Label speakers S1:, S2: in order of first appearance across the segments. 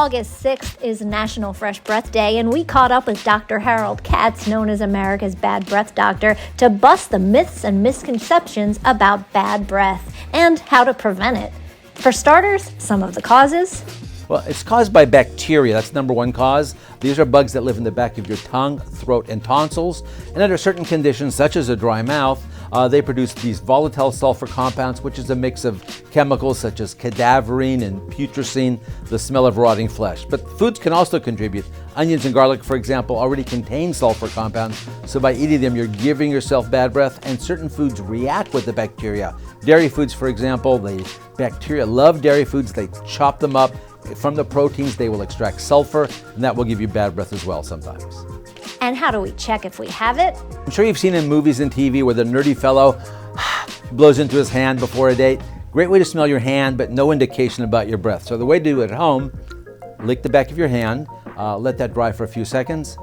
S1: August 6th is National Fresh Breath Day, and we caught up with Dr. Harold Katz, known as America's Bad Breath Doctor, to bust the myths and misconceptions about bad breath and how to prevent it. For starters, some of the causes.
S2: Well, it's caused by bacteria. That's number one cause. These are bugs that live in the back of your tongue, throat, and tonsils. And under certain conditions, such as a dry mouth, they produce these volatile sulfur compounds, which is a mix of chemicals such as cadaverine and putrescine, the smell of rotting flesh. But foods can also contribute. Onions and garlic, for example, already contain sulfur compounds. So by eating them, you're giving yourself bad breath. And certain foods react with the bacteria. Dairy foods, for example, the bacteria love dairy foods. They chop them up. From the proteins, they will extract sulfur, and that will give you bad breath as well sometimes.
S1: And how do we check if we have it?
S2: I'm sure you've seen in movies and TV where the nerdy fellow blows into his hand before a date. Great way to smell your hand, but no indication about your breath. So the way to do it at home, lick the back of your hand, let that dry for a few seconds,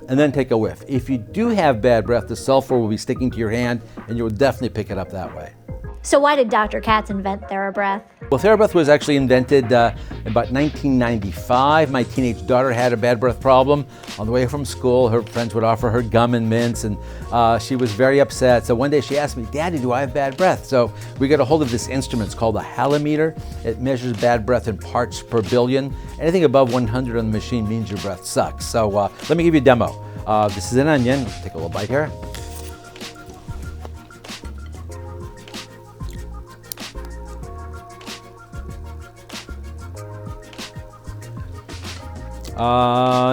S2: and then take a whiff. If you do have bad breath, the sulfur will be sticking to your hand, and you'll definitely pick it up that way.
S1: So why did Dr. Katz invent TheraBreath?
S2: Well, TheraBreath was actually invented about 1995. My teenage daughter had a bad breath problem. On the way from school, her friends would offer her gum and mints, and she was very upset. So one day she asked me, "Daddy, do I have bad breath?" So we got a hold of this instrument. It's called a halometer. It measures bad breath in parts per billion. Anything above 100 on the machine means your breath sucks. So let me give you a demo. This is an onion. Take a little bite here.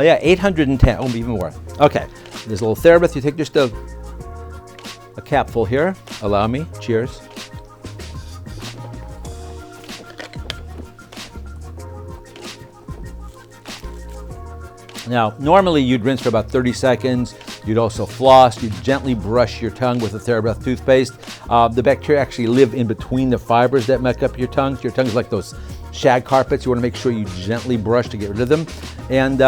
S2: Yeah, 810, oh, even more. Okay, there's a little TheraBreath. You take just a capful here. Allow me, cheers. Now, normally you'd rinse for about 30 seconds. You'd also floss. You'd gently brush your tongue with a TheraBreath toothpaste. The bacteria actually live in between the fibers that make up your tongue. Your tongue's like those shag carpets. You want to make sure you gently brush to get rid of them. And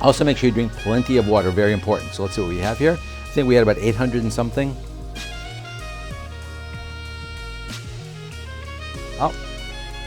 S2: also make sure you drink plenty of water, very important. So let's see what we have here. I think we had about 800 and something. Oh,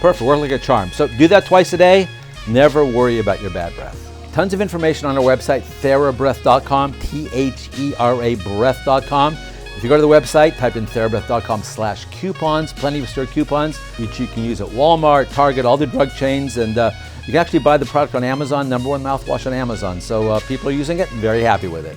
S2: perfect, worked like a charm. So do that twice a day. Never worry about your bad breath. Tons of information on our website, TheraBreath.com, T-H-E-R-A breath.com. If you go to the website, type in TheraBreath.com/coupons, plenty of store coupons, which you can use at Walmart, Target, all the drug chains, and you can actually buy the product on Amazon, #1 mouthwash on Amazon. So people are using it and very happy with it.